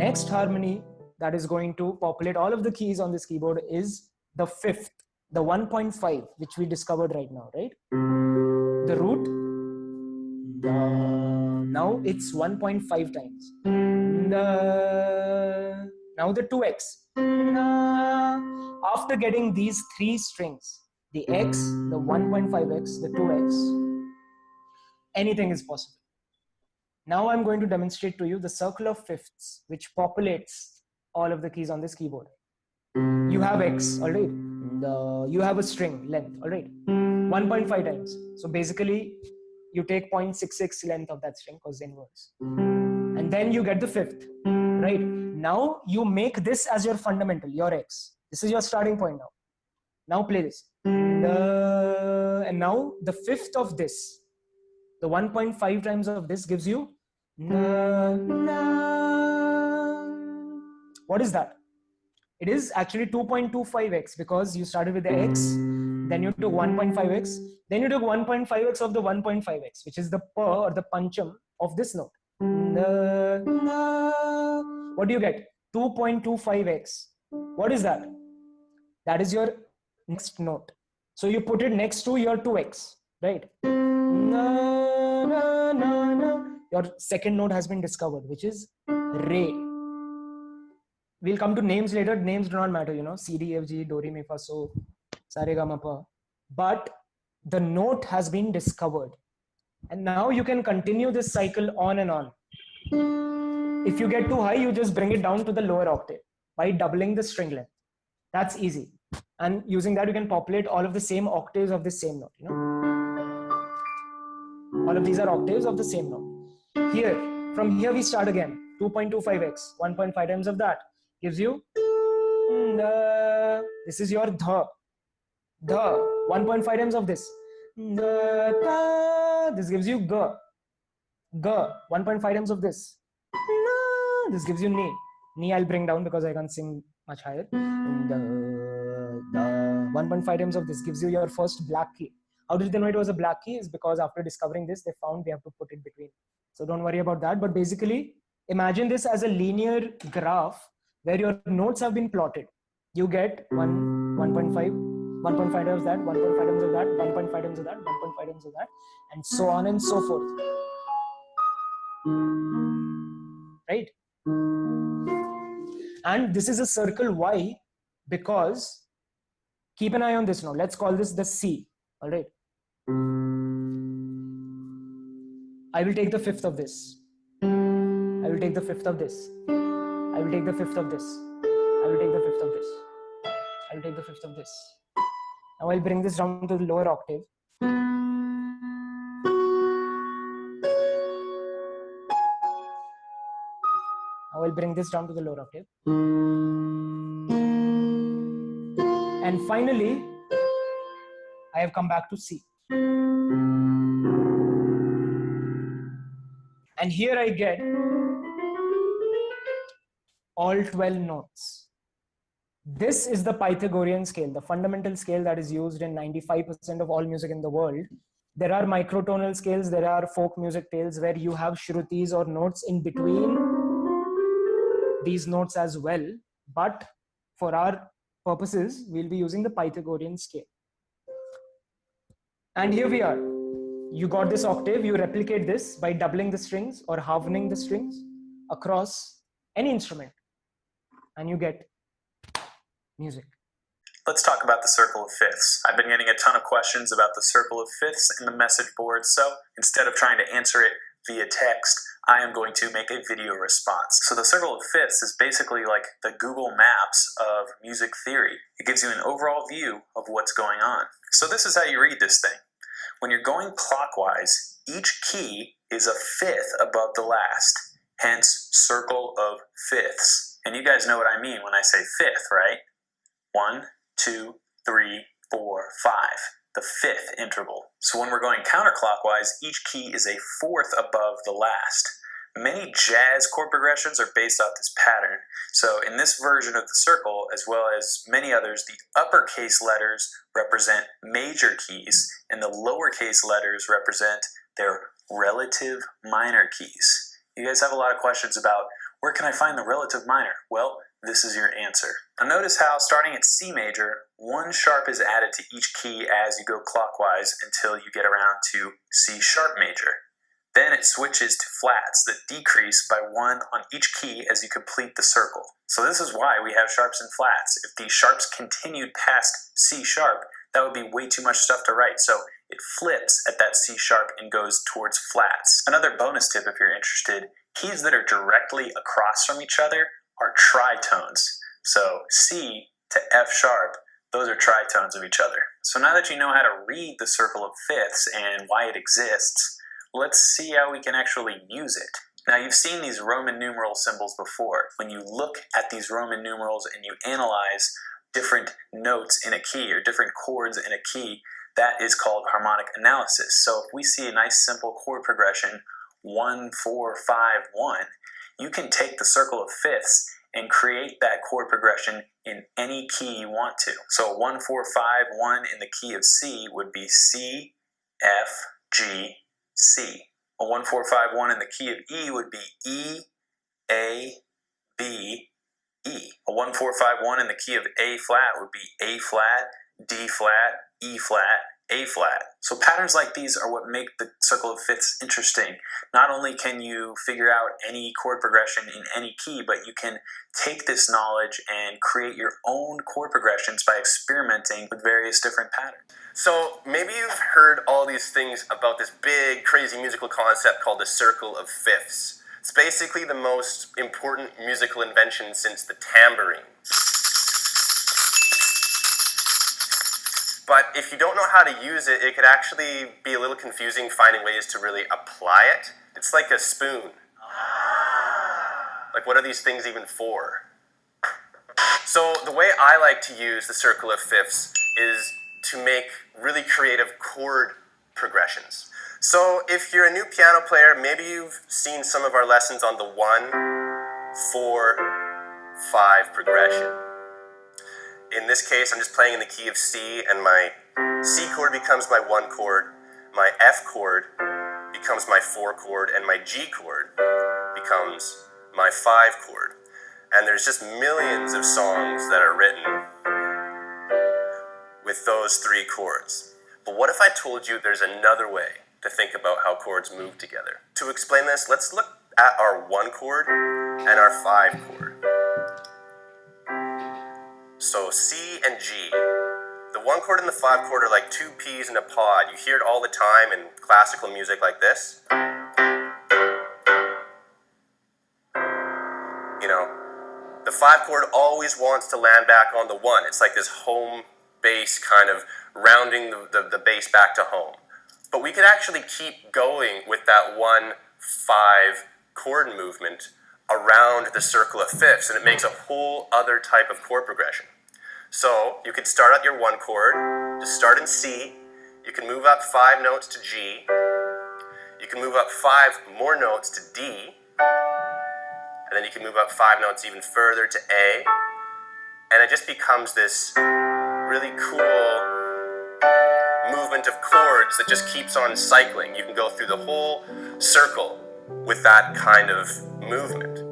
next harmony that is going to populate all of the keys on this keyboard is the fifth, the 1.5, which we discovered right now, right? The root. Now it's 1.5 times. Now the 2x. After getting these three strings, the x, the 1.5x, the 2x, anything is possible. Now I'm going to demonstrate to you the circle of fifths, which populates all of the keys on this keyboard. You have x, all right? You have a string length, all right? 1.5 times. So basically, you take 0.66 length of that string because inverse. And then you get the fifth, right? Now you make this as your fundamental, your x. This is your starting point now. Now play this. And now the fifth of this, the 1.5 times of this gives you. What is that? It is actually 2.25x because you started with the x, then you took 1.5x, then you took 1.5x of the 1.5x, which is the pa or the pancham of this note. What do you get? 2.25x. What is that? That is your next note. So you put it next to your 2x, right? Your second note has been discovered, which is re. We'll come to names later. Names do not matter, you know, C, D, F, G, Do, Re, Mi, Fa, So, Sa, Re, Ga, Ma, Pa. But the note has been discovered. And now you can continue this cycle on and on. If you get too high, you just bring it down to the lower octave by doubling the string length. That's easy. And using that, you can populate all of the same octaves of the same note, you know. All of these are octaves of the same note. Here, from here we start again. 2.25x, 1.5 times of that gives you this is your dha. 1.5 times of this. This gives you ga. 1.5 times of this. This gives you ni. Ni I'll bring down because I can't sing much higher. 1.5 times of this gives you your first black key. How did they know it was a black key? Is because after discovering this, they found we have to put it between. So don't worry about that. But basically, imagine this as a linear graph where your notes have been plotted. You get 1.5 times of that, 1.5 times of that, 1.5 times of that, 1.5 times of that, and so on and so forth. Right? And this is a circle. Why? Because keep an eye on this now. Let's call this the C. All right. I will take the fifth of this. I will take the fifth of this. I will take the fifth of this. I will take the fifth of this. I will take the fifth of this. Now I'll bring this down to the lower octave. Now I'll bring this down to the lower octave. And finally, I have come back to C. And here I get all 12 notes. This is the Pythagorean scale, the fundamental scale that is used in 95% of all music in the world. There are microtonal scales, there are folk music tales where you have shrutis or notes in between these notes as well. But for our purposes, we'll be using the Pythagorean scale. And here we are. You got this octave, you replicate this by doubling the strings or halvening the strings across any instrument, and you get music. Let's talk about the circle of fifths. I've been getting a ton of questions about the circle of fifths in the message board, so instead of trying to answer it via text, I am going to make a video response. So the circle of fifths is basically like the Google Maps of music theory. It gives you an overall view of what's going on. So this is how you read this thing. When you're going clockwise, each key is a fifth above the last, hence circle of fifths. And you guys know what I mean when I say fifth, right? 1, 2, 3, 4, 5. The fifth interval. So when we're going counterclockwise, each key is a fourth above the last. Many jazz chord progressions are based off this pattern. So in this version of the circle, as well as many others, the uppercase letters represent major keys, and the lowercase letters represent their relative minor keys. You guys have a lot of questions about Where can I find the relative minor? Well, this is your answer. Now notice how, starting at C major, one sharp is added to each key as you go clockwise until you get around to C sharp major. Then it switches to flats that decrease by one on each key as you complete the circle. So this is why we have sharps and flats. If these sharps continued past C sharp, that would be way too much stuff to write. So it flips at that C sharp and goes towards flats. Another bonus tip if you're interested, keys that are directly across from each other are tritones. So C to F sharp, those are tritones of each other. So now that you know how to read the circle of fifths and why it exists, let's see how we can actually use it. Now you've seen these Roman numeral symbols before. When you look at these Roman numerals and you analyze different notes in a key or different chords in a key, that is called harmonic analysis. So if we see a nice simple chord progression, 1, 4, 5, 1, you can take the circle of fifths and create that chord progression in any key you want to. So 1, 4, 5, 1 in the key of C would be C, F, G, C. A 1, 4, 5, 1 in the key of E would be E, A, B, E. A 1, 4, 5, 1 in the key of A flat would be A flat, D flat, E flat, A flat. So patterns like these are what make the circle of fifths interesting. Not only can you figure out any chord progression in any key, but you can take this knowledge and create your own chord progressions by experimenting with various different patterns. So maybe you've heard all these things about this big, crazy musical concept called the circle of fifths. It's basically the most important musical invention since the tambourine. But if you don't know how to use it, it could actually be a little confusing finding ways to really apply it. It's like a spoon. Like, what are these things even for? So the way I like to use the circle of fifths is to make really creative chord progressions. So if you're a new piano player, maybe you've seen some of our lessons on the 1, 4, 5 progression. In this case, I'm just playing in the key of C, and my C chord becomes my 1 chord, my F chord becomes my 4 chord, and my G chord becomes my 5 chord. And there's just millions of songs that are written with those 3 chords. But what if I told you there's another way to think about how chords move together? To explain this, let's look at our 1 chord and our 5 chord. So C and G. The 1 chord and the 5 chord are like 2 peas in a pod. You hear it all the time in classical music like this. You know, the 5 chord always wants to land back on the 1. It's like this home base kind of rounding the bass back to home. But we could actually keep going with that 1, 5 chord movement around the circle of fifths, and it makes a whole other type of chord progression. So you could start at your 1 chord, just start in C, you can move up 5 notes to G, you can move up 5 more notes to D, and then you can move up 5 notes even further to A, and it just becomes this really cool movement of chords that just keeps on cycling. You can go through the whole circle with that kind of movement.